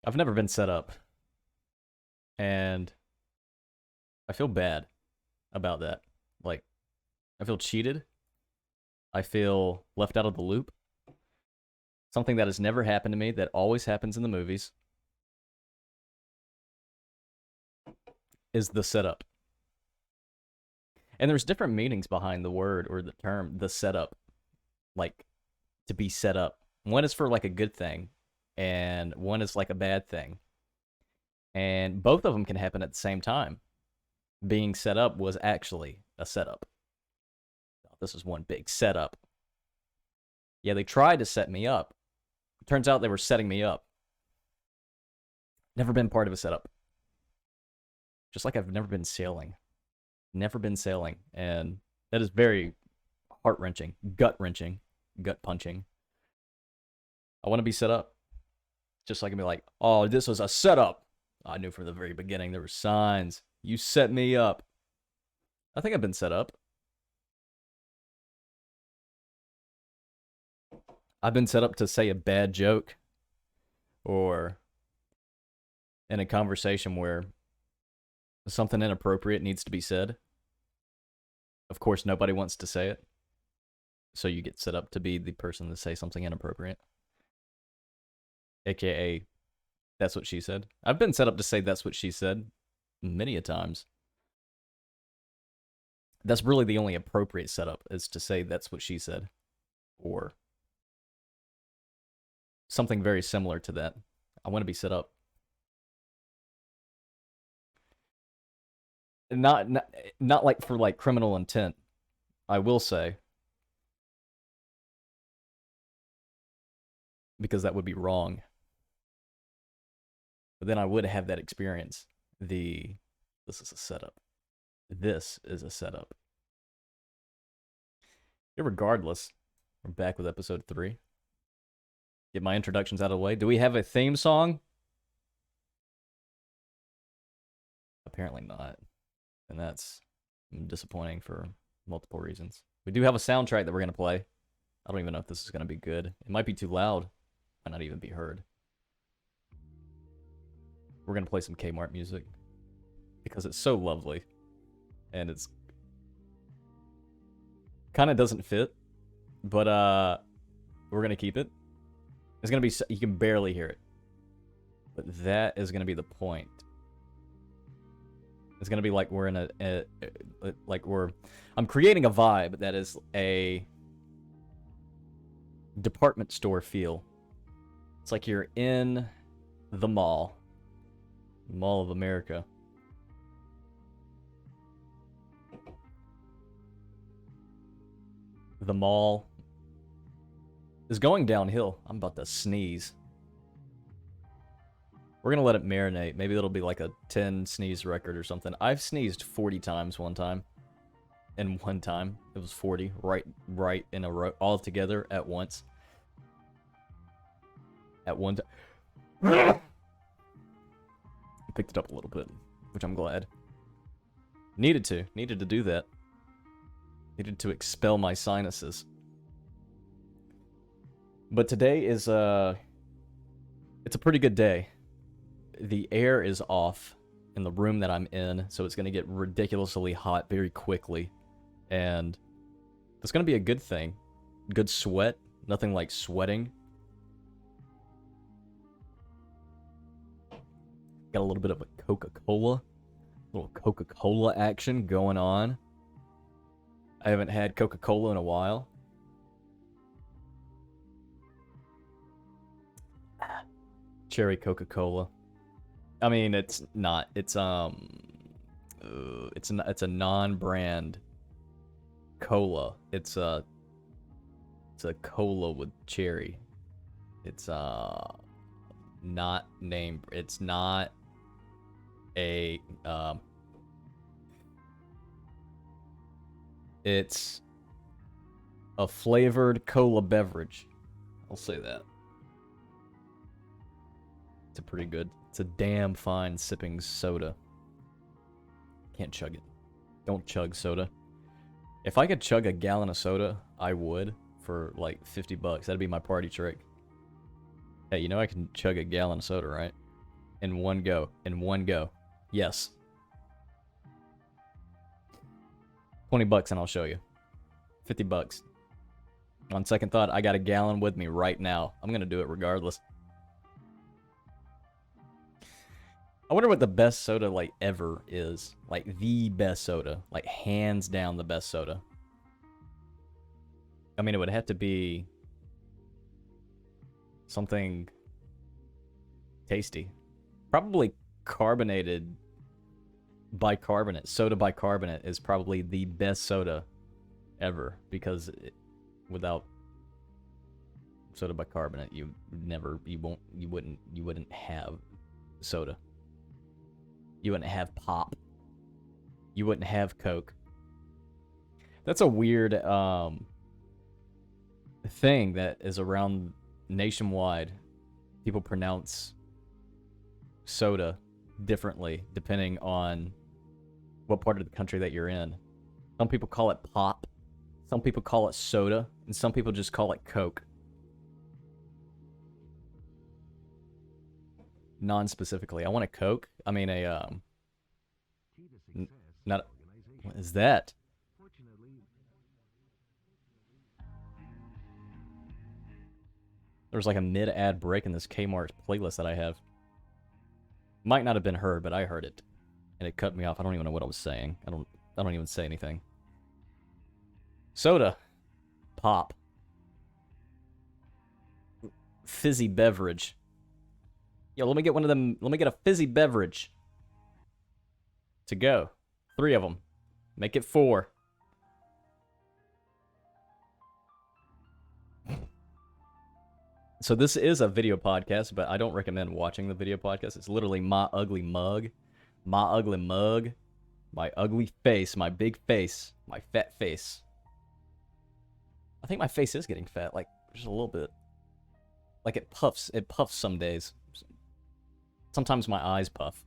I've never been set up, and I feel bad about that. Like, I feel cheated. I feel left out of the loop. Something that has never happened to me that always happens in the movies is the setup. And there's different meanings behind the word or the term, the setup, like to be set up. One is for like a good thing, and one is like a bad thing. And both of them can happen at the same time. Being set up was actually a setup. This is one big setup. Yeah, they tried to set me up. Turns out they were setting me up. Never been part of a setup. Just like I've never been sailing. Never been sailing. And that is very heart wrenching, gut wrenching, gut punching. I want to be set up. Just so I can be like, oh, this was a setup. I knew from the very beginning there were signs. You set me up. I think I've been set up. I've been set up to say a bad joke or in a conversation where something inappropriate needs to be said. Of course, nobody wants to say it. So you get set up to be the person to say something inappropriate. AKA, that's what she said. I've been set up to say that's what she said many a times. That's really the only appropriate setup, is to say that's what she said. Or something very similar to that. I want to be set up. Not like for like criminal intent. I will say, because that would be wrong. But then I would have that experience. This is a setup. This is a setup. Regardless, we're back with episode 3. Get my introductions out of the way. Do we have a theme song? Apparently not. And that's disappointing for multiple reasons. We do have a soundtrack that we're going to play. I don't even know if this is going to be good. It might be too loud. Might not even be heard. We're going to play some Kmart music because it's so lovely. And it's kind of doesn't fit, but we're going to keep it. It's going to be, you can barely hear it. But that is going to be the point. It's going to be like we're in I'm creating a vibe that is a department store feel. It's like you're in the Mall of America. The mall is going downhill. I'm about to sneeze. We're going to let it marinate. Maybe it'll be like a 10 sneeze record or something. I've sneezed 40 times one time. And one time, it was 40, right in a row, all together at once. At one time. I picked it up a little bit, which I'm glad. Needed to do that. Needed to expel my sinuses. But today is, it's a pretty good day. The air is off in the room that I'm in, so it's going to get ridiculously hot very quickly. And it's going to be a good thing. Good sweat. Nothing like sweating. Got a little bit of a Coca-Cola. Little Coca-Cola action going on. I haven't had Coca-Cola in a while. Cherry Coca-Cola. I mean, it's not. It's a non-brand cola. It's a cola with cherry. It's not named. It's not a it's a flavored cola beverage. I'll say that. It's a pretty good. It's a damn fine sipping soda. Can't chug it. Don't chug soda. If I could chug a gallon of soda, I would for like $50. That'd be my party trick. Hey, you know I can chug a gallon of soda, right? In one go. In one go. Yes. $20 and I'll show you. $50. On second thought, I got a gallon with me right now. I'm gonna do it regardless. I wonder what the best soda like ever is. Like the best soda. Like hands down the best soda. I mean, it would have to be something tasty. Probably carbonated bicarbonate. Soda bicarbonate is probably the best soda ever, because without soda bicarbonate, you wouldn't have soda. You wouldn't have pop. You wouldn't have Coke. That's a weird thing that is around nationwide. People pronounce soda differently depending on what part of the country that you're in. Some people call it pop, some people call it soda, and some people just call it Coke. Non-specifically. I want a Coke. I mean not. What is that? There's like a mid-ad break in this Kmart playlist that I have. Might not have been heard, but I heard it, and it cut me off. I don't even know what I was saying. I don't even say anything. Soda, pop, fizzy beverage. Yo, let me get one of them. Let me get a fizzy beverage. To go. 3 of them. Make it 4. So this is a video podcast, but I don't recommend watching the video podcast. It's literally my ugly mug. My ugly mug. My ugly face. My big face. My fat face. I think my face is getting fat, like, just a little bit. Like, it puffs. It puffs some days. Sometimes my eyes puff.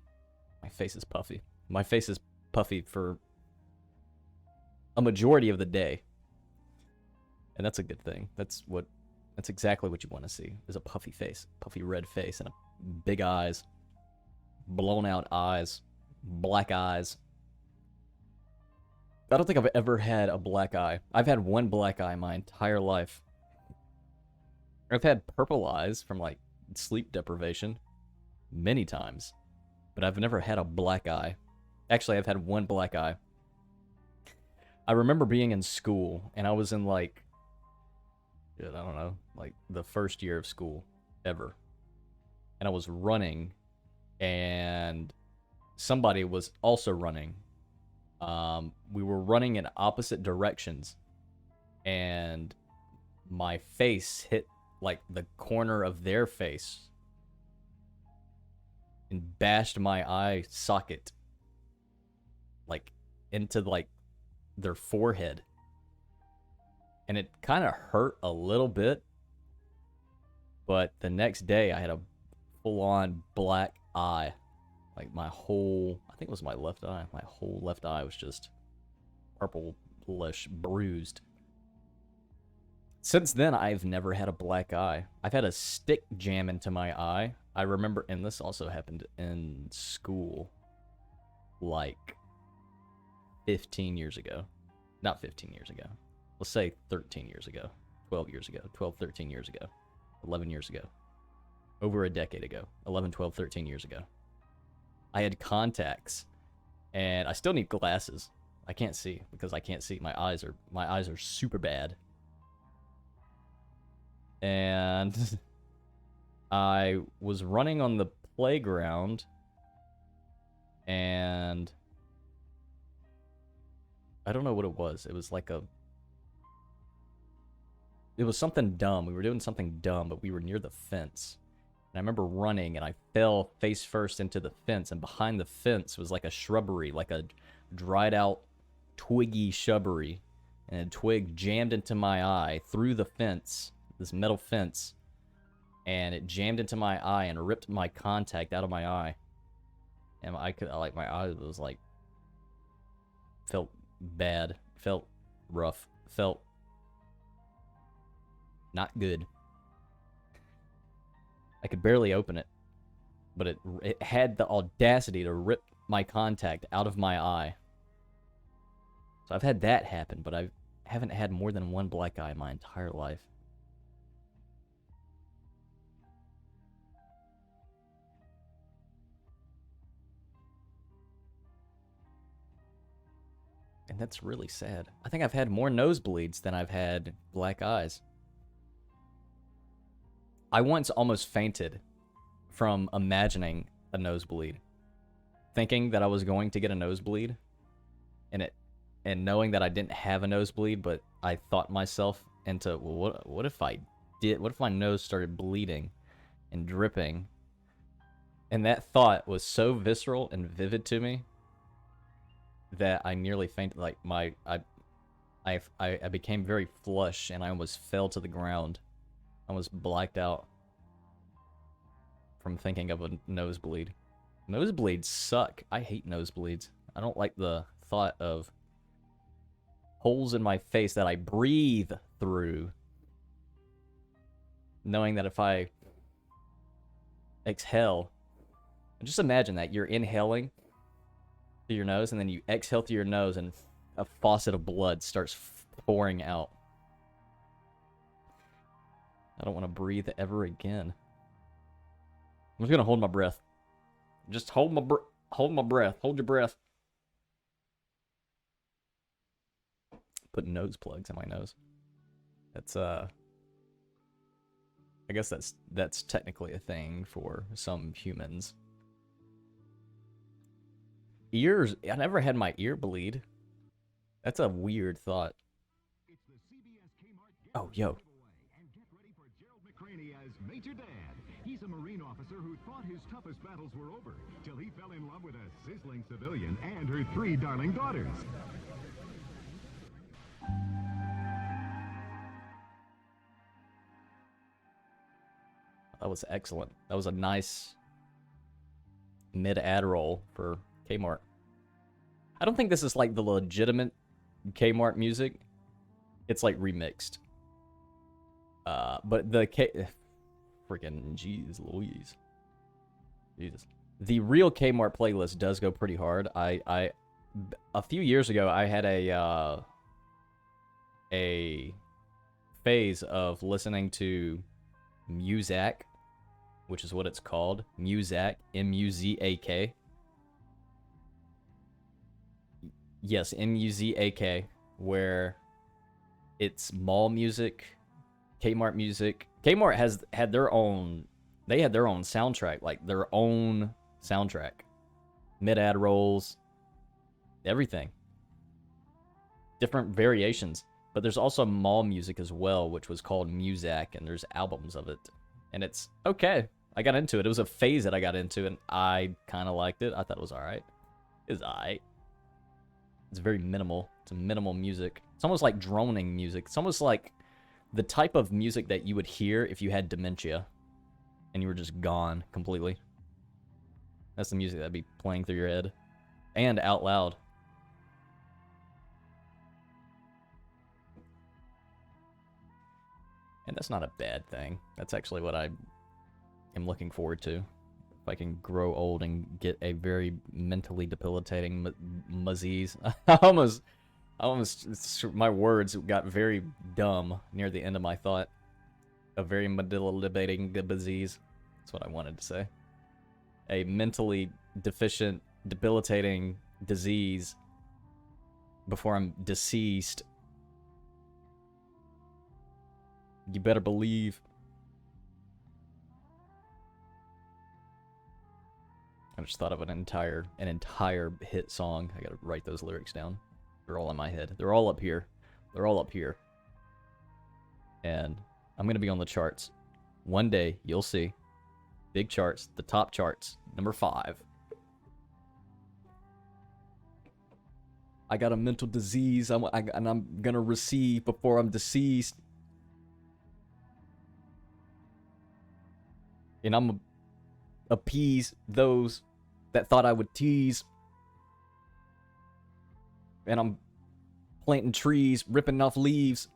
My face is puffy. My face is puffy for a majority of the day. And that's a good thing. That's exactly what you want to see, is a puffy face. Puffy red face and big eyes. Blown out eyes. Black eyes. I don't think I've ever had a black eye. I've had one black eye my entire life. I've had purple eyes from, like, sleep deprivation many times. But I've never had a black eye. Actually, I've had one black eye. I remember being in school, and I was in, like, I don't know, like, the first year of school ever. And I was running, and somebody was also running. We were running in opposite directions, and my face hit, like, the corner of their face and bashed my eye socket, like, into, like, their forehead. And it kind of hurt a little bit, but the next day I had a full-on black eye. Like, my whole, I think it was my left eye. My whole left eye was just purplish, bruised. Since then, I've never had a black eye. I've had a stick jam into my eye. I remember, and this also happened in school, like 15 years ago. Not 15 years ago. Let's say 13 years ago. 12 years ago. 12, 13 years ago. 11 years ago. Over a decade ago. 11, 12, 13 years ago. I had contacts, and I still need glasses. I can't see because I can't see. My eyes are super bad. And I was running on the playground, and I don't know what it was. It was like it was something dumb. We were doing something dumb, but we were near the fence. And I remember running, and I fell face first into the fence, and behind the fence was like a shrubbery, like a dried out twiggy shrubbery, and a twig jammed into my eye through the fence, this metal fence, and it jammed into my eye and ripped my contact out of my eye. And my eye was like, felt bad, felt rough, felt not good. I could barely open it. but it had the audacity to rip my contact out of my eye. So I've had that happen, but I haven't had more than one black eye in my entire life. And that's really sad. I think I've had more nosebleeds than I've had black eyes. I once almost fainted from imagining a nosebleed. Thinking that I was going to get a nosebleed, and knowing that I didn't have a nosebleed, but I thought myself into, well, what if I did? What if my nose started bleeding and dripping? And that thought was so visceral and vivid to me that I nearly fainted. Like I became very flush, and I almost fell to the ground. I was blacked out from thinking of a nosebleed. Nosebleeds suck. I hate nosebleeds. I don't like the thought of holes in my face that I breathe through, knowing that if I exhale, just imagine that you're inhaling through your nose, and then you exhale through your nose, and a faucet of blood starts pouring out. I don't want to breathe ever again. I'm just gonna hold my breath. Just hold my breath. Hold your breath. Put nose plugs in my nose. That's I guess that's technically a thing for some humans. Ears. I never had my ear bleed. That's a weird thought. Oh, yo. Major Dad. He's a Marine officer who thought his toughest battles were over till he fell in love with a sizzling civilian and her 3 darling daughters. That was excellent. That was a nice mid-ad roll for Kmart. I don't think this is like the legitimate Kmart music. It's like remixed. But the freaking jeez Louise. Jesus. The real Kmart playlist does go pretty hard. A few years ago I had a phase of listening to Muzak, which is what it's called. Muzak, M-U-Z-A-K. Yes, M-U-Z-A-K, where it's mall music, Kmart music. Kmart had their own soundtrack, like their own soundtrack. Mid-ad rolls, everything. Different variations. But there's also mall music as well, which was called Muzak, and there's albums of it. And it's okay. I got into it. It was a phase that I got into, and I kind of liked it. I thought it was alright. It was alright. It's very minimal. It's a minimal music. It's almost like droning music. It's almost like the type of music that you would hear if you had dementia and you were just gone completely. That's the music that'd be playing through your head and out loud. And that's not a bad thing. That's actually what I am looking forward to. If I can grow old and get a very mentally debilitating disease. I almost, my words got very dumb near the end of my thought. A very debilitating disease. That's what I wanted to say. A mentally deficient, debilitating disease before I'm deceased. You better believe. I just thought of an entire hit song. I gotta write those lyrics down. They're all in my head. They're all up here. They're all up here. And I'm gonna be on the charts. One day, you'll see. Big charts. The top charts. Number 5. I got a mental disease and I'm gonna receive before I'm deceased. And I'm appease those that thought I would tease. And I'm planting trees, ripping off leaves.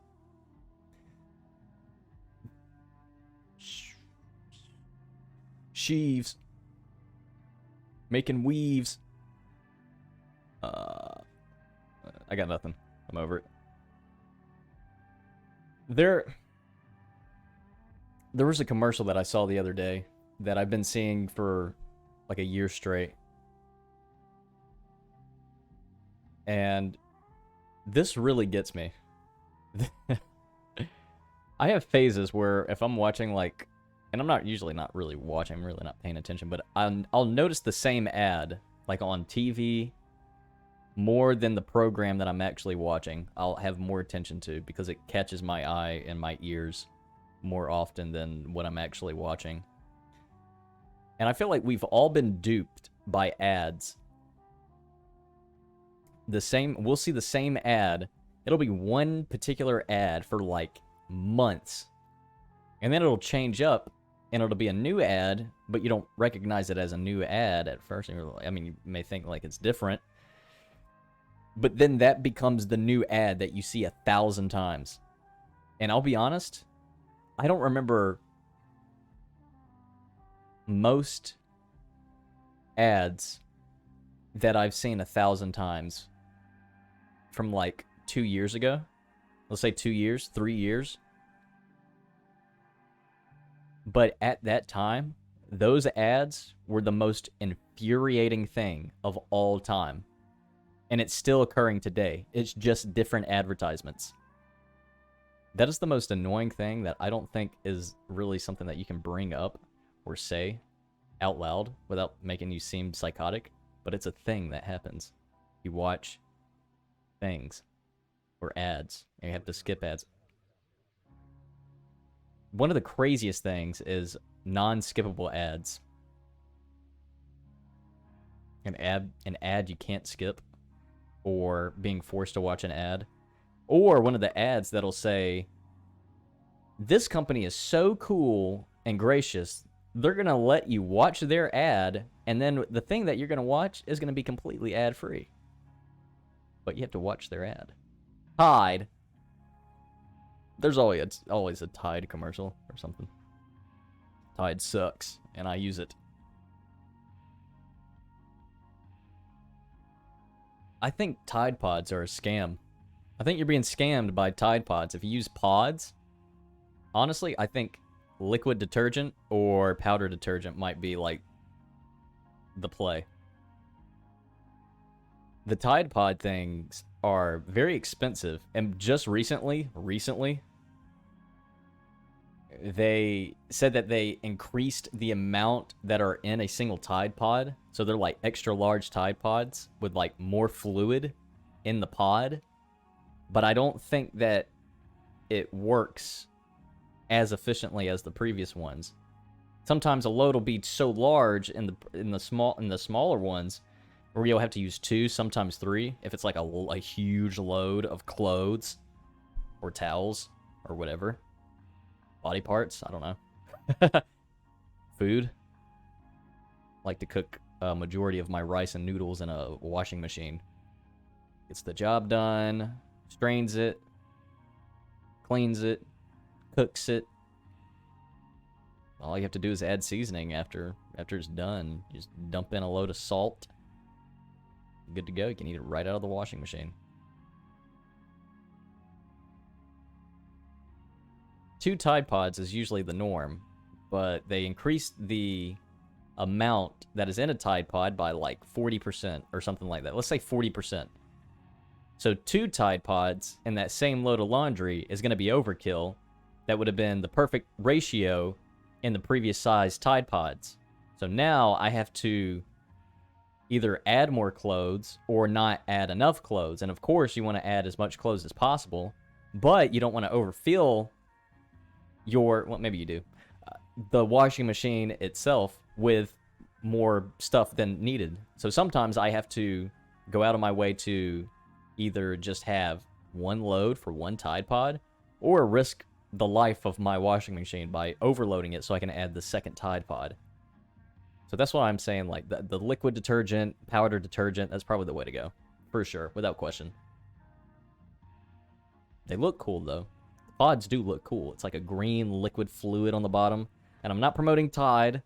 Sheaves. Making weaves. I got nothing. I'm over it. There was a commercial that I saw the other day that I've been seeing for like a year straight. And this really gets me. I have phases where if I'm watching like, and I'm not usually not really watching, I'm really not paying attention, but I'll notice the same ad like on TV more than the program that I'm actually watching. I'll have more attention to because it catches my eye and my ears more often than what I'm actually watching. And I feel like we've all been duped by ads. We'll see the same ad. It'll be one particular ad for like months. And then it'll change up and it'll be a new ad, but you don't recognize it as a new ad at first. I mean, you may think like it's different. But then that becomes the new ad that you see 1,000 times. And I'll be honest, I don't remember most ads that I've seen 1,000 times from like 2 years ago. Let's say 2 years, 3 years. But at that time, those ads were the most infuriating thing of all time. And it's still occurring today. It's just different advertisements. That is the most annoying thing that I don't think is really something that you can bring up or say out loud without making you seem psychotic. But it's a thing that happens. You watch things or ads, and you have to skip ads. One of the craziest things is non-skippable ads. An ad you can't skip, or being forced to watch an ad, or one of the ads that'll say, this company is so cool and gracious, they're going to let you watch their ad, and then the thing that you're going to watch is going to be completely ad-free. But you have to watch their ad. Tide. There's always a Tide commercial or something. Tide sucks, and I use it. I think Tide Pods are a scam. I think you're being scammed by Tide Pods. If you use pods, honestly, I think liquid detergent or powder detergent might be like the play. The Tide Pod things are very expensive, and just recently, they said that they increased the amount that are in a single Tide Pod. So they're like extra large Tide Pods with like more fluid in the pod. But I don't think that it works as efficiently as the previous ones. Sometimes a load will be so large in the smaller ones where you'll have to use 2, sometimes 3, if it's like a huge load of clothes or towels or whatever. Body parts, I don't know. Food. I like to cook a majority of my rice and noodles in a washing machine. Gets the job done, strains it, cleans it, cooks it. All you have to do is add seasoning after it's done. Just dump in a load of salt. Good to go. You can eat it right out of the washing machine. 2 Tide Pods is usually the norm, but they increased the amount that is in a Tide Pod by like 40% or something like that. Let's say 40%. So 2 Tide Pods in that same load of laundry is going to be overkill. That would have been the perfect ratio in the previous size Tide Pods. So now I have to either add more clothes or not add enough clothes. And of course, you want to add as much clothes as possible, but you don't want to overfill well, maybe you do, the washing machine itself with more stuff than needed. So sometimes I have to go out of my way to either just have one load for one Tide Pod or risk the life of my washing machine by overloading it so I can add the second Tide Pod. So that's why I'm saying, like, the liquid detergent, powder detergent, that's probably the way to go. For sure, without question. They look cool, though. The pods do look cool. It's like a green liquid fluid on the bottom. And I'm not promoting Tide.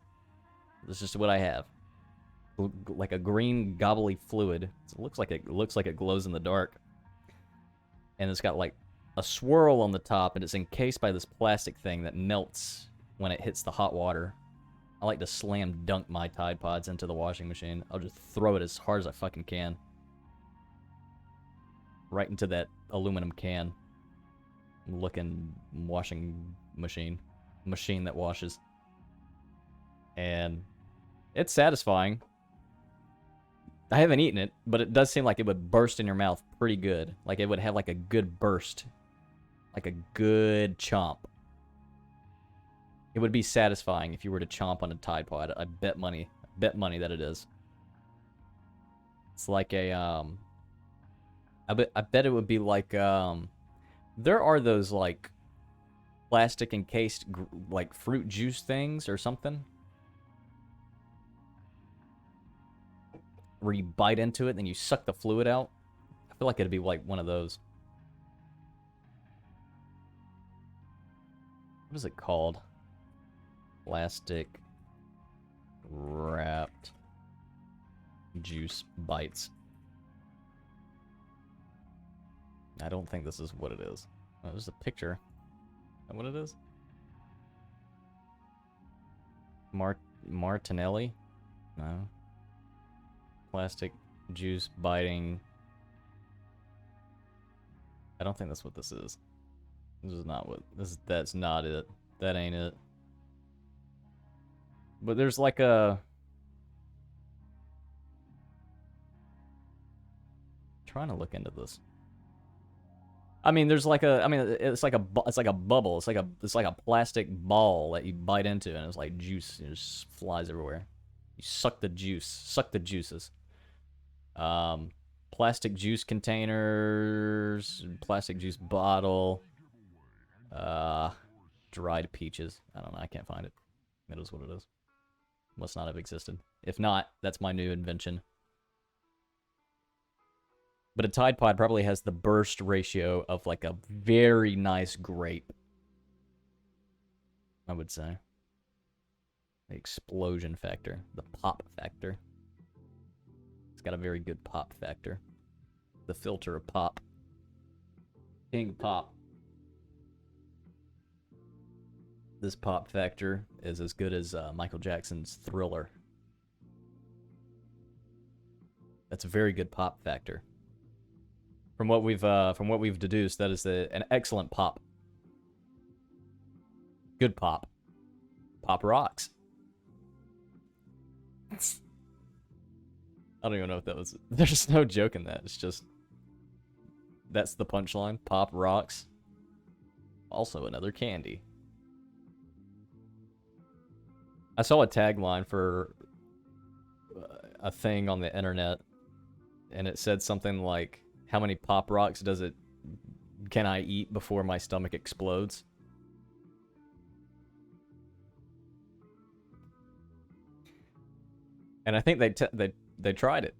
This is just what I have. like a green gobbly fluid. It looks like it glows in the dark, and it's got like a swirl on the top, and it's encased by this plastic thing that melts when it hits the hot water. I like to slam dunk my Tide Pods into the washing machine. I'll just throw it as hard as I fucking can. Right into that aluminum can. Looking washing machine. Machine that washes. And it's satisfying. I haven't eaten it, but it does seem like it would burst in your mouth pretty good. Like it would have like a good burst. Like a good chomp. It would be satisfying if you were to chomp on a Tide Pod. I bet money that it is. It's like a I bet it would be like there are those like plastic encased like fruit juice things or something where you bite into it and then you suck the fluid out. I feel like it'd be like one of those. What is it called? Plastic wrapped juice bites. I don't think this is what it is. Oh, there's a picture. Is that what it is? Martinelli? No. Plastic juice biting. I don't think that's what this is. This is not what that's not it. That ain't it. But there's like a trying to look into this. I mean, there's like a. I mean, it's like a bubble. It's like a plastic ball that you bite into, and it's like juice. It just flies everywhere. You suck the juice. Suck the juices. Plastic juice containers, plastic juice bottle. Dried peaches. I don't know. I can't find it. It is what it is. Must not have existed. If not, that's my new invention. But a Tide Pod probably has the burst ratio of like a very nice grape. I would say. The explosion factor. The pop factor. It's got a very good pop factor. The filter of pop. King Pop. This pop factor is as good as Michael Jackson's Thriller. That's a very good pop factor. From what we've deduced, that is an excellent pop. Good pop. Pop rocks. I don't even know what that was. There's no joke in that. It's just that's the punchline. Pop rocks. Also another candy. I saw a tagline for a thing on the internet, and it said something like, "How many Pop Rocks can I eat before my stomach explodes?" And I think they tried it.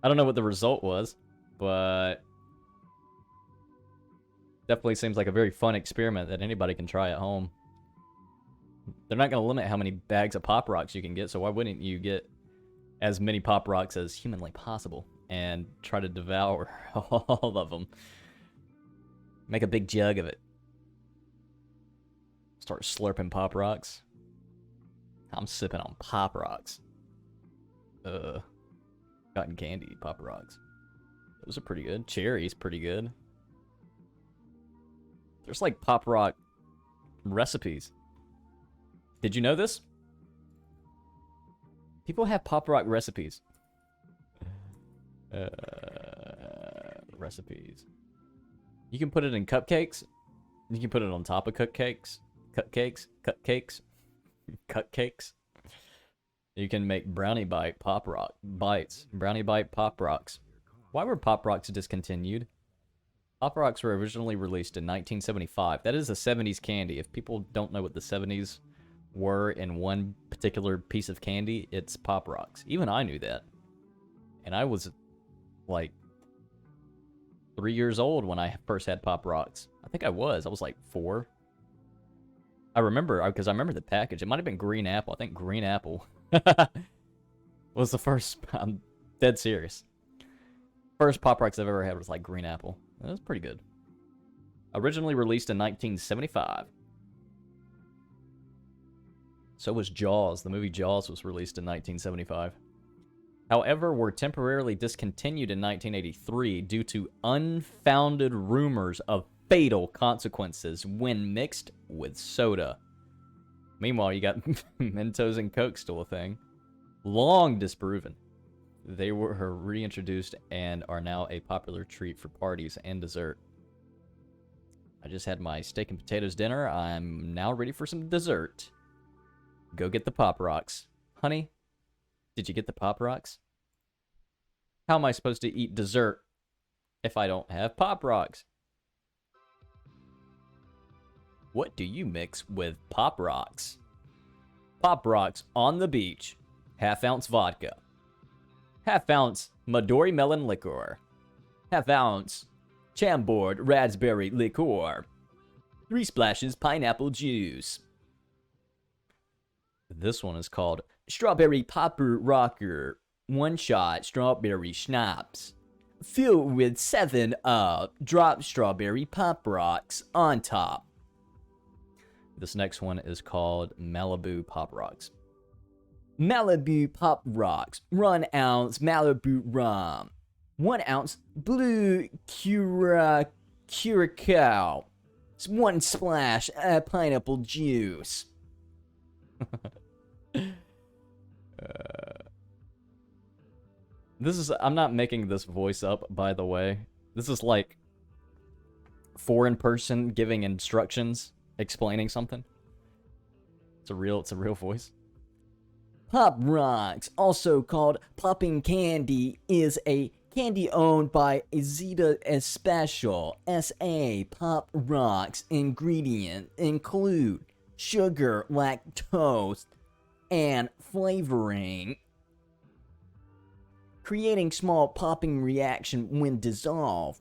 I don't know what the result was, but definitely seems like a very fun experiment that anybody can try at home. They're not going to limit how many bags of Pop Rocks you can get, so why wouldn't you get as many Pop Rocks as humanly possible and try to devour all of them? Make a big jug of it. Start slurping Pop Rocks. I'm sipping on Pop Rocks. Cotton candy Pop Rocks. Those are pretty good. Cherry's pretty good. There's like Pop Rock recipes. Did you know this? People have Pop Rock recipes. Recipes. You can put it in cupcakes. You can put it on top of cupcakes. Cupcakes. You can make brownie bite Pop Rock bites. Brownie bite Pop Rocks. Why were Pop Rocks discontinued? Pop Rocks were originally released in 1975. That is a 70s candy. If people don't know what the 70s were in one particular piece of candy, it's Pop Rocks. Even I knew that. And I was like 3 years old when I first had Pop Rocks. I think I was like 4. I remember, because I remember the package. It might have been green apple. I think green apple. Was the first. I'm dead serious. First Pop Rocks I've ever had was like green apple. That was pretty good. Originally released in 1975. So was Jaws. The movie Jaws was released in 1975. However, were temporarily discontinued in 1983 due to unfounded rumors of fatal consequences when mixed with soda. Meanwhile, you got Mentos and Coke still a thing. Long disproven. They were reintroduced and are now a popular treat for parties and dessert. I just had my steak and potatoes dinner. I'm now ready for some dessert. Go get the Pop Rocks. Honey, did you get the Pop Rocks? How am I supposed to eat dessert if I don't have Pop Rocks? What do you mix with Pop Rocks? Pop Rocks on the beach. Half-ounce vodka. Half-ounce Midori melon liqueur. Half-ounce Chambord raspberry liqueur. 3 splashes pineapple juice. This one is called Strawberry Popper Rocker. 1 shot strawberry schnapps. Filled with 7-Up drop strawberry Pop Rocks on top. This next one is called Malibu Pop Rocks. Malibu Pop Rocks. 1 ounce Malibu rum. 1 ounce blue curacao. 1 splash pineapple juice. I'm not making this voice up, by the way. This is like foreign person giving instructions, explaining something. It's a real voice. Pop Rocks, also called popping candy, is a candy owned by Azita Especial S.A. Pop Rocks ingredients include sugar, lactose, and flavoring, creating small popping reaction when dissolved.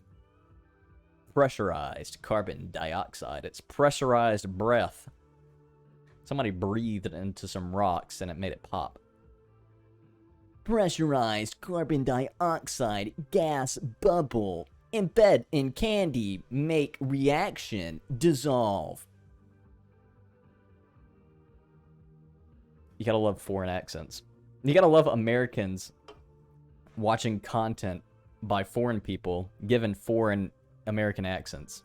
Pressurized carbon dioxide. It's pressurized breath. Somebody breathed into some rocks and it made it pop. Pressurized carbon dioxide gas bubble. Embed in candy. Make reaction dissolve. You gotta love foreign accents. You gotta love Americans watching content by foreign people given foreign American accents.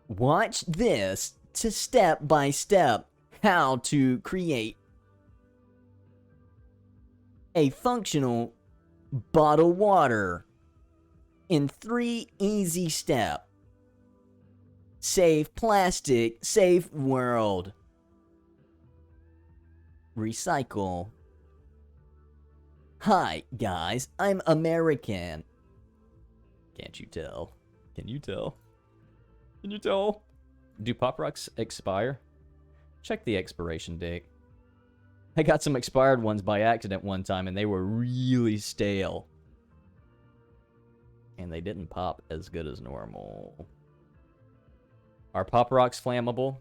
Watch this to step by step how to create a functional bottled water in 3 easy steps. Save plastic, save world. Recycle. Hi, guys, I'm American. Can't you tell? Can you tell? Can you tell? Do Pop Rocks expire? Check the expiration date. I got some expired ones by accident one time and they were really stale. And they didn't pop as good as normal. Are Pop Rocks flammable?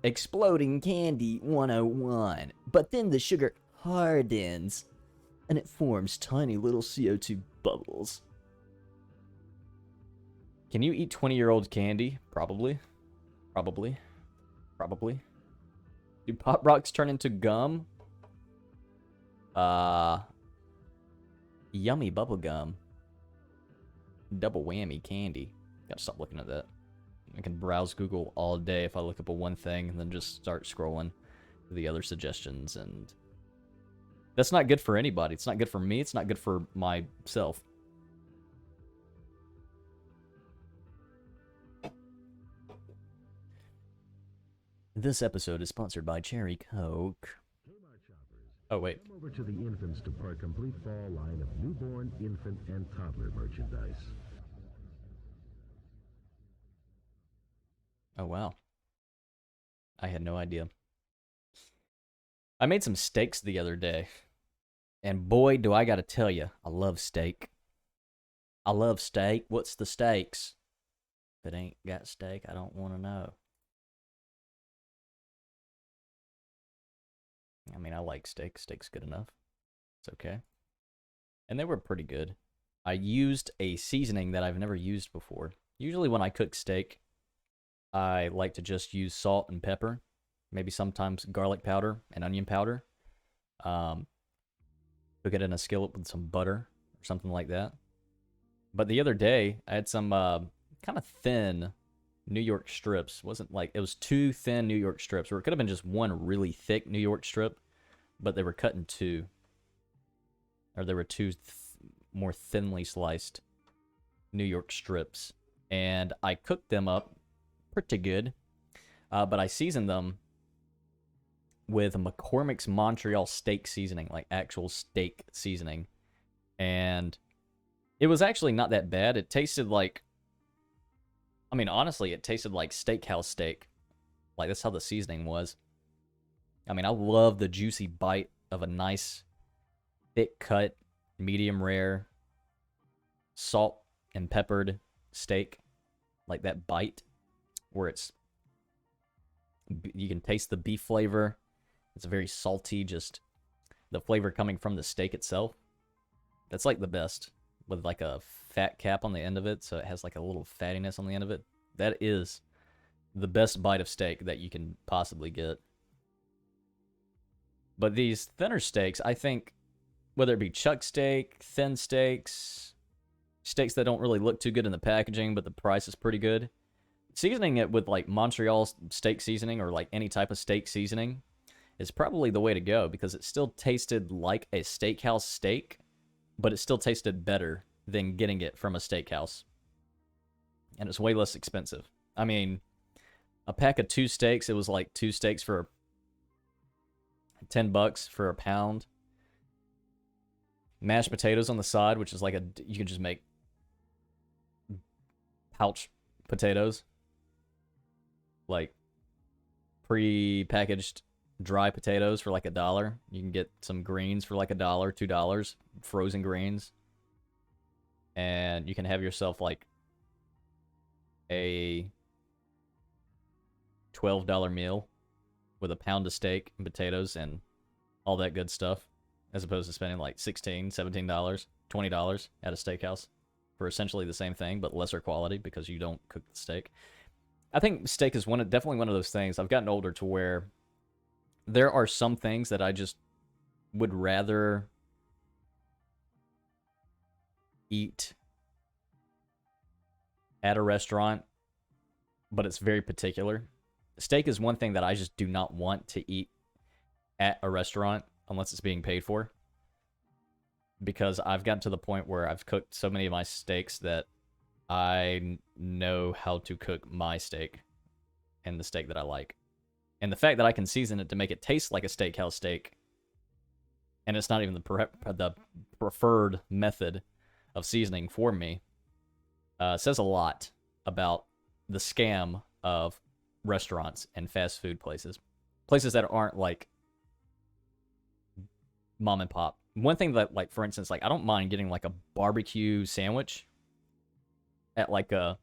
Exploding candy 101. But then the sugar hardens and it forms tiny little CO2 bubbles. Can you eat 20-year-old candy? Probably. Probably. Probably. Do Pop Rocks turn into gum? Yummy bubble gum. Double whammy candy. Gotta stop looking at that. I can browse Google all day if I look up one thing and then just start scrolling to the other suggestions, and that's not good for anybody. It's not good for me. It's not good for myself. This episode is sponsored by Cherry Coke. Kmart shoppers, Oh, wait. come over to the Infants to our complete fall line of newborn, infant, and toddler merchandise. Oh, wow. I had no idea. I made some steaks the other day. And boy, do I gotta tell you, I love steak. I love steak. What's the steaks? If it ain't got steak, I don't want to know. I mean, I like steak. Steak's good enough. It's okay. And they were pretty good. I used a seasoning that I've never used before. Usually when I cook steak, I like to just use salt and pepper, maybe sometimes garlic powder and onion powder. Um, Cook it in a skillet with some butter or something like that. But the other day, I had some kind of thin New York strips. Wasn't like it was two thin New York strips, or it could have been just one really thick New York strip, but they were cut in two, or there were two more thinly sliced New York strips, and I cooked them up pretty good. But I seasoned them with McCormick's Montreal steak seasoning, like actual steak seasoning, and it was actually not that bad. It tasted like, I mean, honestly, it tasted like steakhouse steak. Like, that's how the seasoning was. I mean, I love the juicy bite of a nice, thick cut, medium rare, salt and peppered steak. Like that bite where it's, you can taste the beef flavor. It's very salty, just the flavor coming from the steak itself. That's like the best, with like a fat cap on the end of it, so it has like a little fattiness on the end of it. That is the best bite of steak that you can possibly get. But these thinner steaks, I think, whether it be chuck steak, thin steaks, steaks that don't really look too good in the packaging, but the price is pretty good, seasoning it with like Montreal steak seasoning or like any type of steak seasoning is probably the way to go, because it still tasted like a steakhouse steak, but it still tasted better than getting it from a steakhouse. And it's way less expensive. I mean, a pack of two steaks, it was like two steaks for $10 for a pound. Mashed potatoes on the side, which is like you can just make pouch potatoes. Like pre-packaged dry potatoes for like $1. You can get some greens for like $1, $2, frozen greens. And you can have yourself like a $12 meal with a pound of steak and potatoes and all that good stuff, as opposed to spending like $16, $17, $20 at a steakhouse for essentially the same thing, but lesser quality because you don't cook the steak. I think steak is definitely one of those things. I've gotten older to where there are some things that I just would rather eat at a restaurant, but it's very particular. Steak is one thing that I just do not want to eat at a restaurant unless it's being paid for, because I've gotten to the point where I've cooked so many of my steaks that I know how to cook my steak and the steak that I like. And the fact that I can season it to make it taste like a steakhouse steak, and it's not even the preferred method of seasoning for me, says a lot about the scam of restaurants and fast food places. Places that aren't like mom and pop. One thing that, like, for instance, like, I don't mind getting like a barbecue sandwich at like a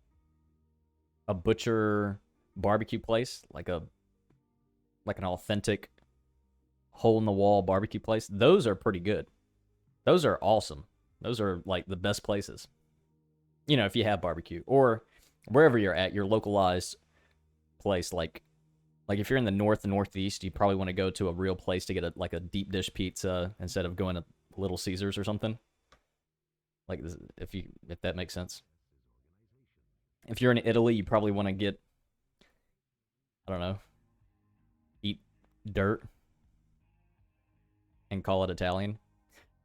butcher barbecue place, like an authentic hole in the wall barbecue place. Those are pretty good. Those are awesome. Those are like the best places. You know, if you have barbecue, or wherever you're at, your localized place, like if you're in the north and northeast, you probably want to go to a real place to get a deep dish pizza instead of going to Little Caesars or something. Like, if that makes sense. If you're in Italy, you probably want to get, I don't know, eat dirt and call it Italian.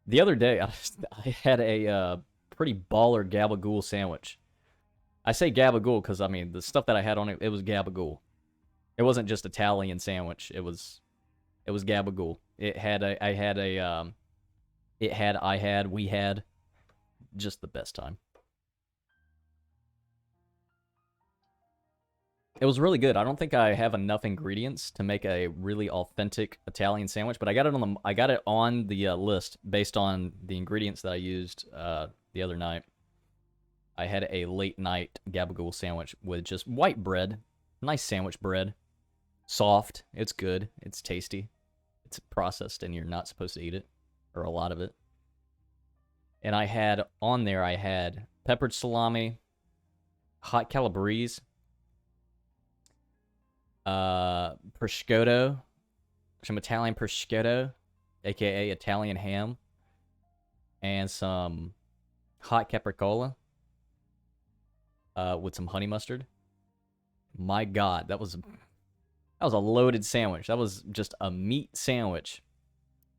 The other day, I had a pretty baller gabagool sandwich. I say gabagool because, I mean, the stuff that I had on it was gabagool. It wasn't just Italian sandwich. It was gabagool. We had just the best time. It was really good. I don't think I have enough ingredients to make a really authentic Italian sandwich, but I got it on the list based on the ingredients that I used the other night. I had a late night gabagool sandwich with just white bread, nice sandwich bread, soft. It's good. It's tasty. It's processed, and you're not supposed to eat it, or a lot of it. And I had on there, I had peppered salami, hot calabrese, prosciutto, some Italian prosciutto, aka Italian ham, and some hot capricola with some honey mustard. My God, that was a loaded sandwich. That was just a meat sandwich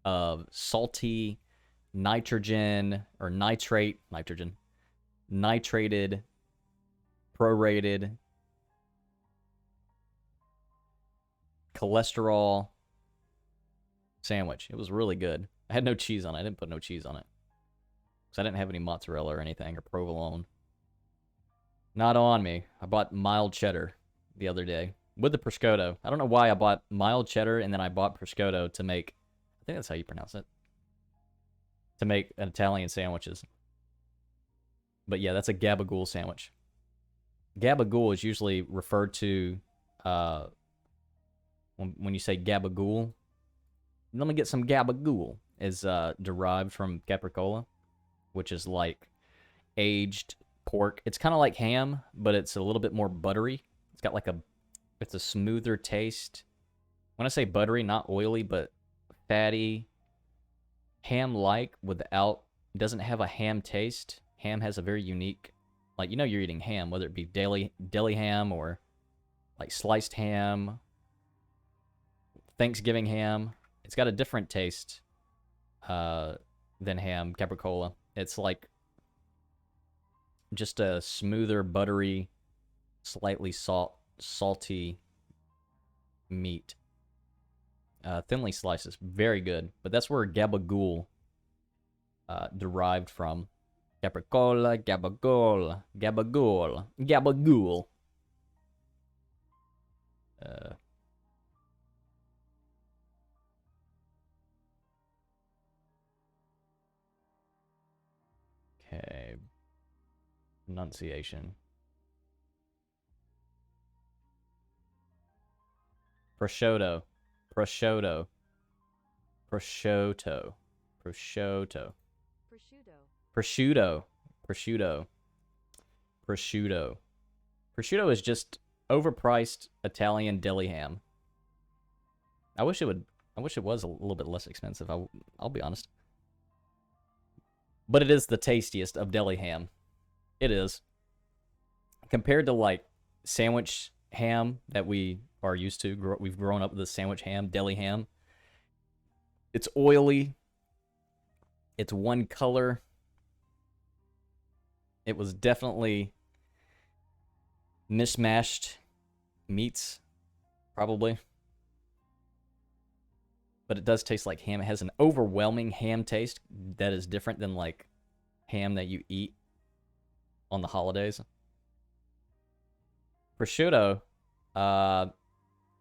of salty nitrogen or nitrated, prorated cholesterol sandwich. It was really good. I had no cheese on it. I didn't put no cheese on it because I didn't have any mozzarella or anything or provolone. Not on me. I bought mild cheddar the other day with the prosciutto. I don't know why I bought mild cheddar and then I bought prosciutto to make, I think that's how you pronounce it, to make Italian sandwiches. But yeah, that's a gabagool sandwich. Gabagool is usually referred to when you say gabagool. Let me get some gabagool is derived from capricola, which is like aged pork. It's kind of like ham, but it's a little bit more buttery. It's got like it's a smoother taste. When I say buttery, not oily, but fatty, ham-like without, it doesn't have a ham taste. Ham has a very unique, like, you know you're eating ham, whether it be deli ham or like sliced ham, Thanksgiving ham. It's got a different taste than ham, capricola. It's like just a smoother, buttery, slightly salty meat. Thinly sliced. Is very good. But that's where gabagool derived from. Capricola, gabagool, gabagool, gabagool. Okay. Pronunciation. Prosciutto. Prosciutto. Prosciutto. Prosciutto. Prosciutto. Prosciutto. Prosciutto. Prosciutto is just overpriced Italian deli ham. I wish it was a little bit less expensive. I'll be honest. But it is the tastiest of deli ham. It is. Compared to like sandwich ham that we are used to, we've grown up with the sandwich ham, deli ham. It's oily. It's one color. It was definitely mishmashed meats, probably. But it does taste like ham. It has an overwhelming ham taste that is different than like ham that you eat on the holidays. Prosciutto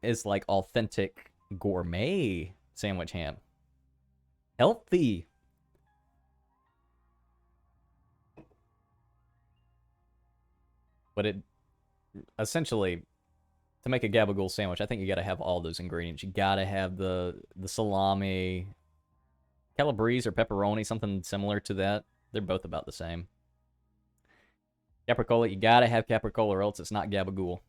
is like authentic gourmet sandwich ham. Healthy. But it essentially, to make a gabagool sandwich, I think you got to have all those ingredients. You got to have the salami, calabrese or pepperoni, something similar to that. They're both about the same. Capricola, you got to have capricola or else it's not gabagool.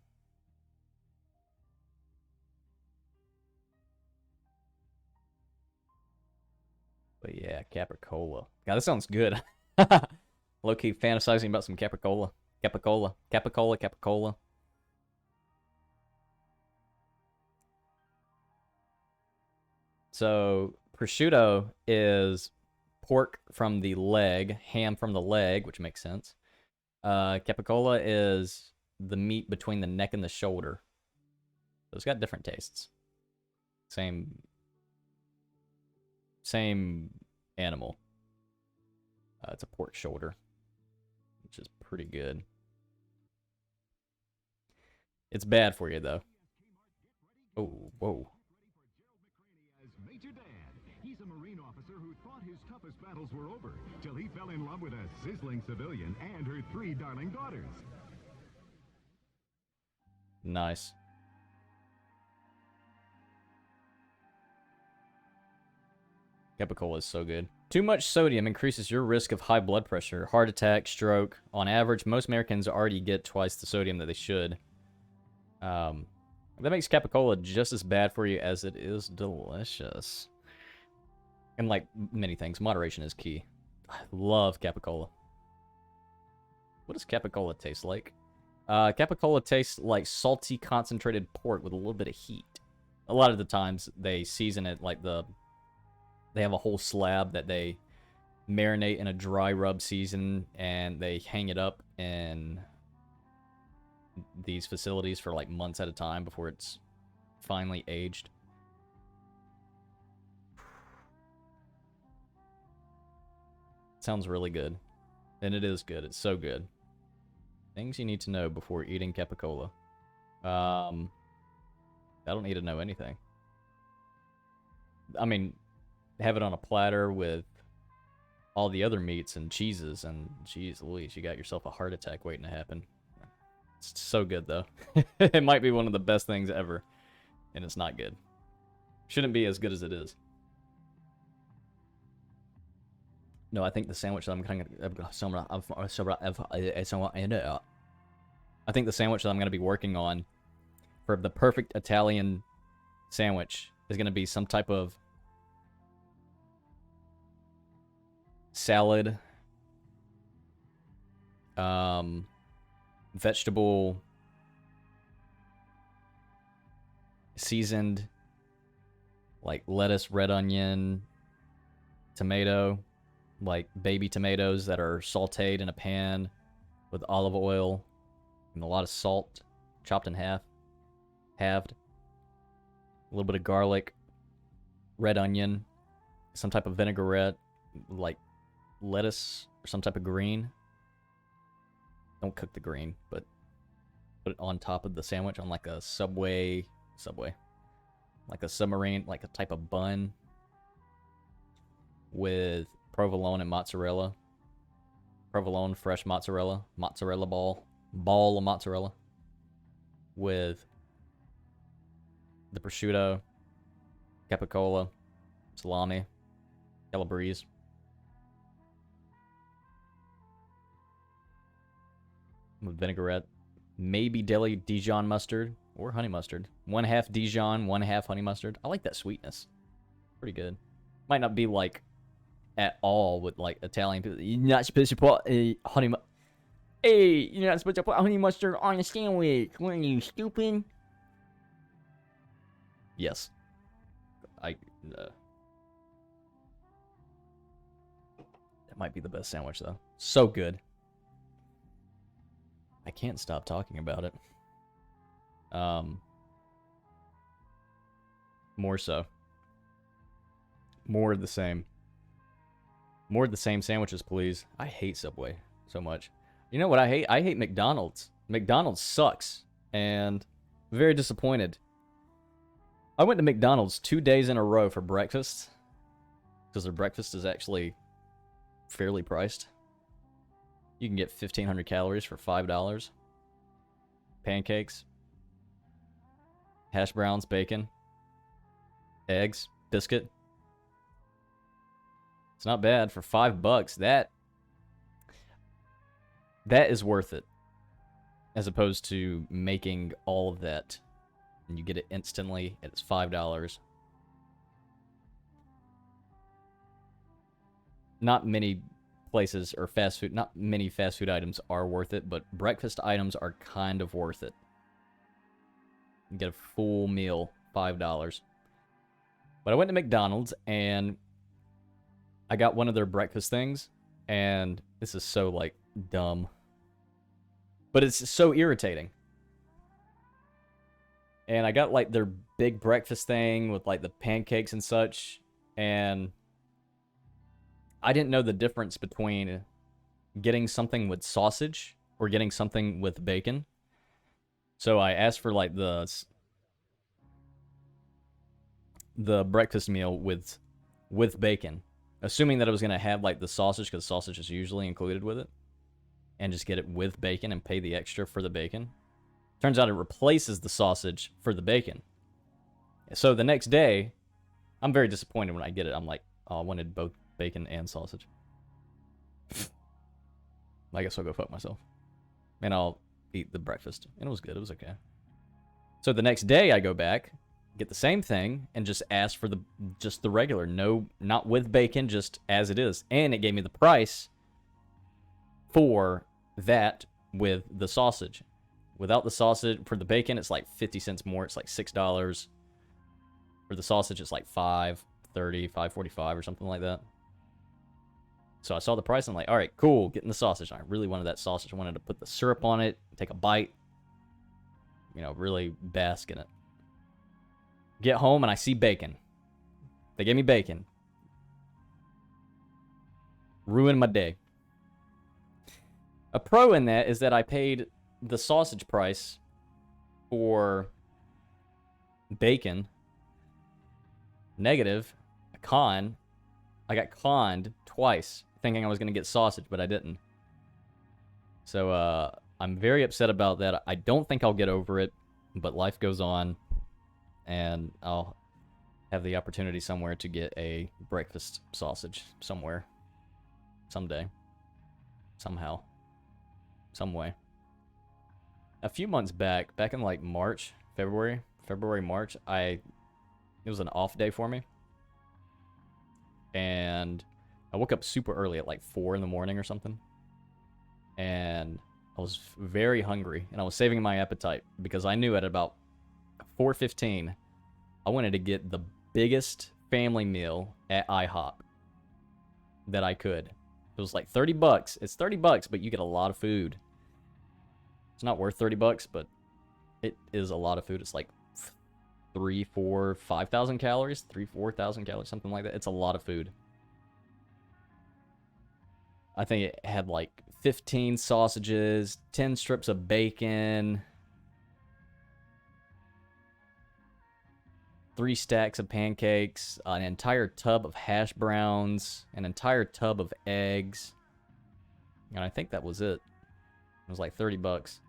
But yeah, capricola. God, this sounds good. Low-key fantasizing about some capricola. Capricola. Capricola, capricola. So, prosciutto is pork from the leg, ham from the leg, which makes sense. Capicola is the meat between the neck and the shoulder. So it's got different tastes. Same animal. It's a pork shoulder, which is pretty good. It's bad for you, though. Oh, whoa. He's a Marine officer who thought his toughest battles were over till he fell in love with a sizzling civilian and her 3 darling daughters. Nice. Capicola is so good. Too much sodium increases your risk of high blood pressure, heart attack, stroke. On average, most Americans already get twice the sodium that they should. That makes capicola just as bad for you as it is delicious. And like many things, moderation is key. I love capicola. What does capicola taste like? Capicola tastes like salty concentrated pork with a little bit of heat. A lot of the times they season it like they have a whole slab that they marinate in a dry rub season, and they hang it up in these facilities for like months at a time before it's finally aged. Sounds really good. And it is good. It's so good. Things you need to know before eating capicola. I don't need to know anything. I mean, have it on a platter with all the other meats and cheeses, and geez Louise, you got yourself a heart attack waiting to happen. It's so good, though. It might be one of the best things ever, and it's not good. Shouldn't be as good as it is. No, I think the sandwich that I'm going to... I think the sandwich that I'm going to be working on for the perfect Italian sandwich is going to be some type of salad, vegetable, seasoned, like lettuce, red onion, tomato, like baby tomatoes that are sauteed in a pan with olive oil and a lot of salt, chopped in half, halved, a little bit of garlic, red onion, some type of vinaigrette, like lettuce or some type of green. Don't cook the green, but put it on top of the sandwich on like a subway, like a submarine, like a type of bun with provolone and mozzarella. Provolone, fresh mozzarella, mozzarella ball of mozzarella with the prosciutto, capicola, salami, calabrese. With vinaigrette, maybe deli Dijon mustard or honey mustard. 1/2 Dijon, 1/2 honey mustard. I like that sweetness. Pretty good. Might not be like at all with like Italian people. You're not supposed to put honey mustard. Hey, you're not supposed to put honey mustard on a sandwich. What are you, stupid? Yes. That might be the best sandwich though. So good. I can't stop talking about it. More so. More of the same. More of the same sandwiches, please. I hate Subway so much. You know what I hate? I hate McDonald's. McDonald's sucks. And I'm very disappointed. I went to McDonald's 2 days in a row for breakfast. Because their breakfast is actually fairly priced. You can get 1,500 calories for $5. Pancakes. Hash browns, bacon. Eggs, biscuit. It's not bad for $5. That is worth it. As opposed to making all of that. And you get it instantly. It's $5. Not many places or fast food, not many fast food items are worth it, but breakfast items are kind of worth it. You get a full meal, $5. But I went to McDonald's and I got one of their breakfast things, and this is so like dumb, but it's so irritating. And I got like their big breakfast thing with like the pancakes and such, and I didn't know the difference between getting something with sausage or getting something with bacon. So I asked for like the breakfast meal with bacon, assuming that I was going to have like the sausage, because sausage is usually included with it, and just get it with bacon and pay the extra for the bacon. Turns out it replaces the sausage for the bacon. So the next day, I'm very disappointed when I get it. I'm like, oh, I wanted both bacon and sausage. I guess I'll go fuck myself. And I'll eat the breakfast. And it was good. It was okay. So the next day I go back, get the same thing, and just ask for just the regular. No, not with bacon, just as it is. And it gave me the price for that with the sausage. Without the sausage, for the bacon, it's like 50 cents more. It's like $6. For the sausage, it's like $5.30, $5.45 or something like that. So I saw the price and I'm like, all right, cool, getting the sausage. I really wanted that sausage. I wanted to put the syrup on it, take a bite, you know, really bask in it. Get home and I see bacon. They gave me bacon. Ruined my day. A pro in that is that I paid the sausage price for bacon. Negative. A con. I got conned twice thinking I was going to get sausage, but I didn't. So I'm very upset about that. I don't think I'll get over it, but life goes on, and I'll have the opportunity somewhere to get a breakfast sausage somewhere, someday, somehow, some way. A few months back in like March, February, March, it was an off day for me, and I woke up super early at like 4 in the morning or something, and I was very hungry, and I was saving my appetite because I knew at about 4:15 I wanted to get the biggest family meal at IHOP that I could. It was like $30. It's $30, but you get a lot of food. It's not worth $30, but it is a lot of food. It's like 3, 4, 5,000 calories, 4,000 calories, something like that. It's a lot of food. I think it had like 15 sausages, 10 strips of bacon, 3 stacks of pancakes, an entire tub of hash browns, an entire tub of eggs. And I think that was it. It was like $30.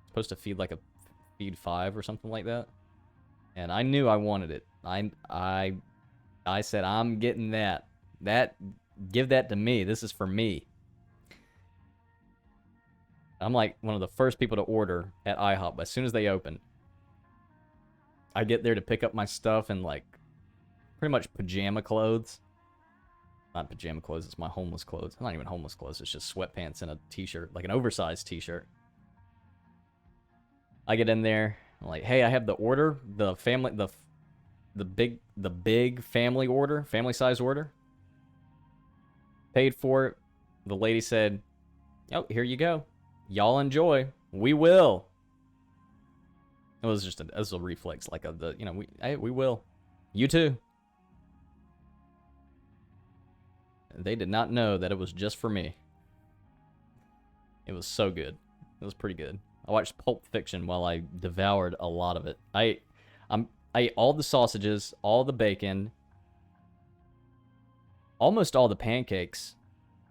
Supposed to feed 5 or something like that. And I knew I wanted it. I said, I'm getting that. Give that to me. This is for me. I'm like one of the first people to order at IHOP as soon as they open. I get there to pick up my stuff in like pretty much pajama clothes. Not pajama clothes, it's my homeless clothes. It's not even homeless clothes, it's just sweatpants and a t-shirt, like an oversized t-shirt. I get in there, I'm like, hey, I have the order, the big family order, family size order. Paid for it. The lady said, oh, here you go. Y'all enjoy. We will. It was just a reflex, like we will. You too. They did not know that it was just for me. It was so good. It was pretty good. I watched Pulp Fiction while I devoured a lot of it. I ate all the sausages, all the bacon, almost all the pancakes.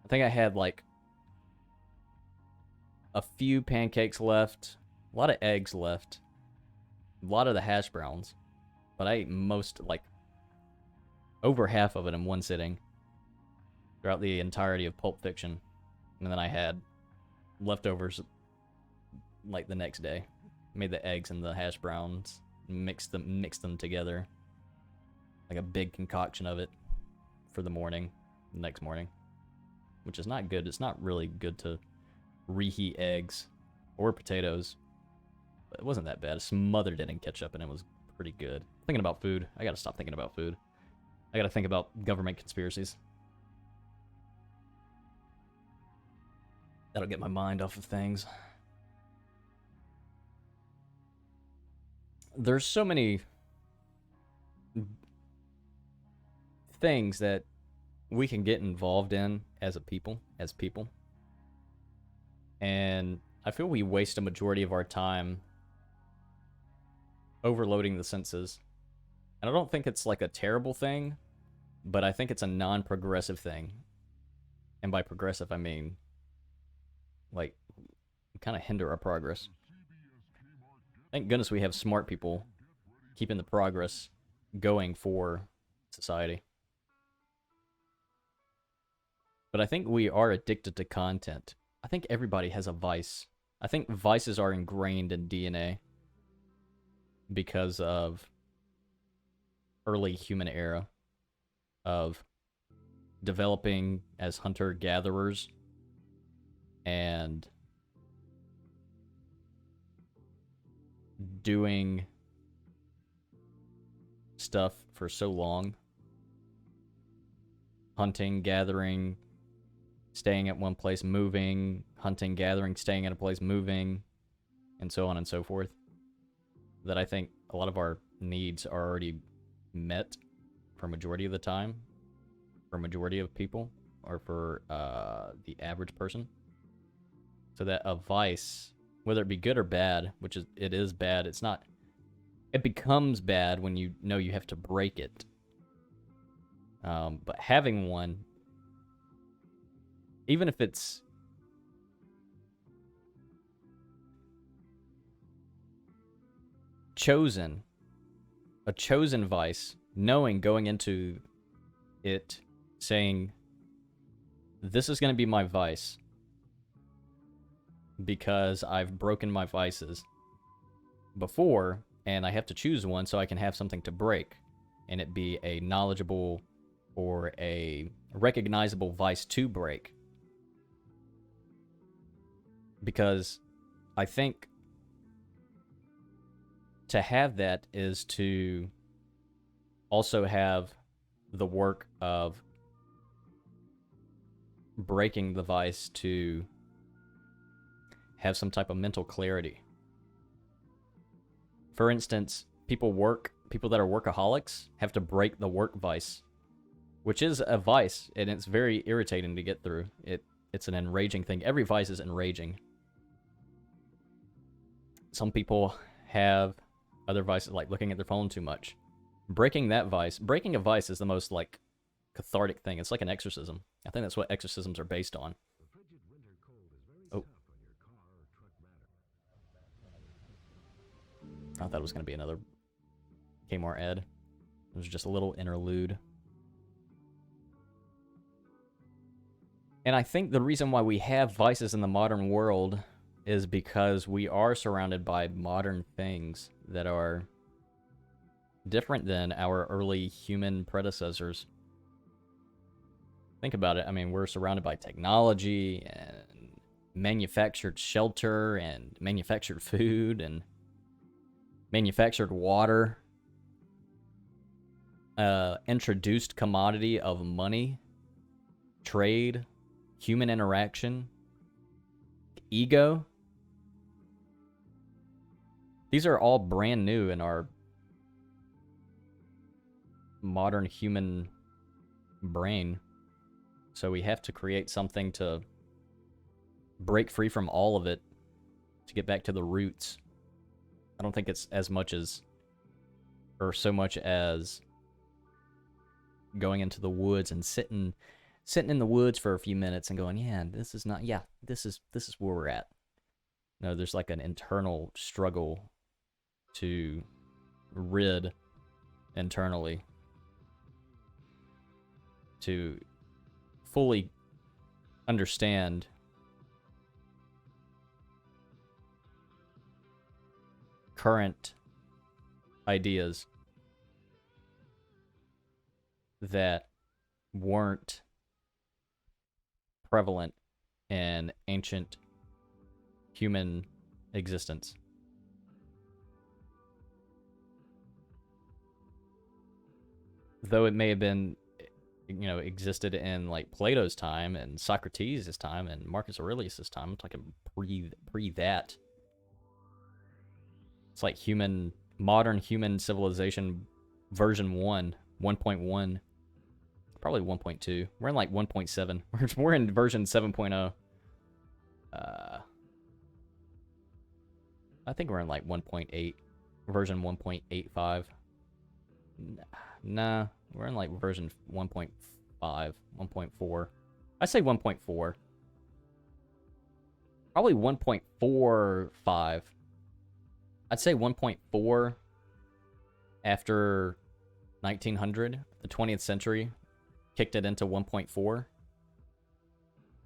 I think I had like a few pancakes left, a lot of eggs left, a lot of the hash browns, but I ate like over half of it in one sitting throughout the entirety of Pulp Fiction. And then I had leftovers like the next day. Made the eggs and the hash browns, mixed them together, like a big concoction of it for the next morning, which is not good. It's not really good to reheat eggs or potatoes, but it wasn't that bad. I smothered it in ketchup and it was pretty good. Thinking about food. I gotta stop thinking about food. I gotta think about government conspiracies. That'll get my mind off of things. There's so many things that we can get involved in as people. And I feel we waste a majority of our time overloading the senses. And I don't think it's like a terrible thing, but I think it's a non-progressive thing. And by progressive, I mean, like, kind of hinder our progress. Thank goodness we have smart people keeping the progress going for society. But I think we are addicted to content. I think everybody has a vice. I think vices are ingrained in DNA because of early human era of developing as hunter-gatherers and doing stuff for so long. Hunting, gathering, staying at one place, moving, hunting, gathering, staying at a place, moving, and so on and so forth. That I think a lot of our needs are already met for a majority of the time, for a majority of people, or for the average person. So that a vice, whether it be good or bad, which is it is bad, it's not. It becomes bad when you know you have to break it. But having one, even if it's chosen, a chosen vice, knowing going into it, saying, this is going to be my vice because I've broken my vices before and I have to choose one so I can have something to break and it be a knowledgeable or a recognizable vice to break. Because I think to have that is to also have the work of breaking the vice to have some type of mental clarity. For instance, people that are workaholics have to break the work vice, which is a vice, and it's very irritating to get through. It's an enraging thing. Every vice is enraging. Some people have other vices, like looking at their phone too much. Breaking a vice is the most, like, cathartic thing. It's like an exorcism. I think that's what exorcisms are based on. Oh. I thought it was going to be another Kmart ad. It was just a little interlude. And I think the reason why we have vices in the modern world is because we are surrounded by modern things that are different than our early human predecessors. Think about it. I mean, we're surrounded by technology and manufactured shelter and manufactured food and manufactured water. Introduced commodity of money, trade, human interaction, ego. These are all brand new in our modern human brain. So we have to create something to break free from all of it to get back to the roots. I don't think it's as much as, or so much as, going into the woods and sitting in the woods for a few minutes and going, this is where we're at. No, there's like an internal struggle to rid internally to fully understand current ideas that weren't prevalent in ancient human existence. Though it may have been, existed in like Plato's time and Socrates' time and Marcus Aurelius' time. I'm talking pre that. It's like modern human civilization version 1.1, probably 1.2. We're in like 1.7. We're in version 7.0. I think we're in like 1.8, version 1.85. Nah, we're in like version 1.5, 1.4. I say 1.4. Probably 1.45. I'd say 1.4 after 1900, the 20th century, kicked it into 1.4.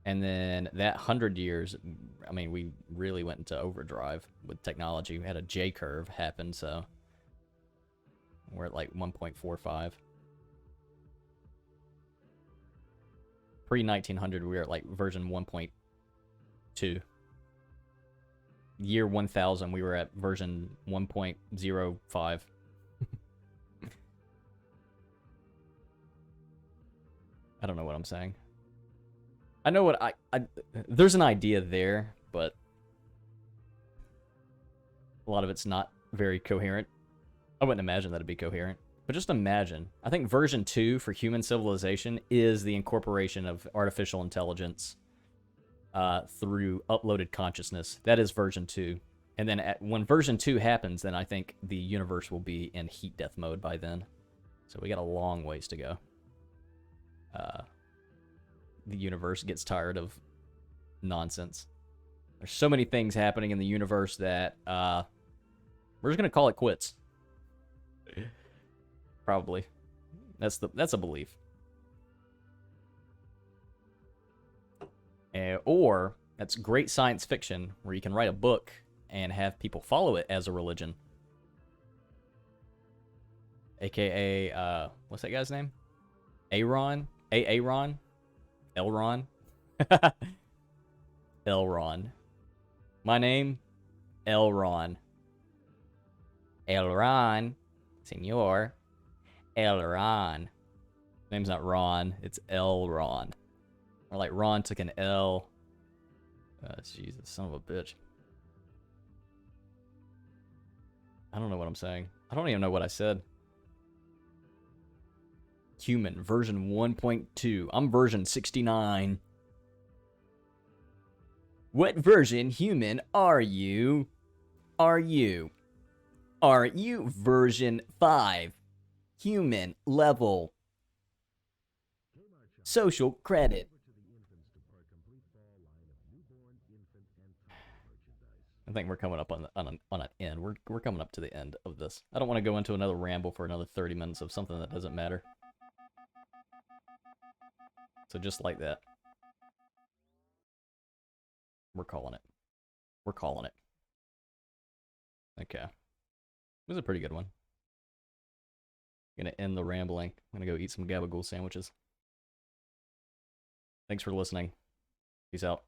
And then that 100 years, I mean, we really went into overdrive with technology. We had a J curve happen, so we're at like 1.45. Pre-1900, we were at like version 1.2. Year 1000, we were at version 1.05. I don't know what I'm saying. I know what I there's an idea there, but a lot of it's not very coherent. I wouldn't imagine that it'd be coherent. But just imagine. I think version 2 for human civilization is the incorporation of artificial intelligence through uploaded consciousness. That is version 2. And then when version 2 happens, then I think the universe will be in heat death mode by then. So we got a long ways to go. The universe gets tired of nonsense. There's so many things happening in the universe that we're just gonna call it quits. Probably. That's a belief. Or that's great science fiction where you can write a book and have people follow it as a religion. AKA what's that guy's name? Aaron? Aaron? Elron? Elron. My name? Elron. Elron. Senor. Elron. Name's not Ron, it's Elron. Or like Ron took an L. Jesus, son of a bitch. I don't know what I'm saying. I don't even know what I said. Human, version 1.2. I'm version 69. What version human are you? Are you version 5? Human level. Social credit. I think we're coming up on an end. We're coming up to the end of this. I don't want to go into another ramble for another 30 minutes of something that doesn't matter. So just like that. We're calling it. We're calling it. Okay. It was a pretty good one. Gonna end the rambling. I'm gonna go eat some gabagool sandwiches. Thanks for listening. Peace out.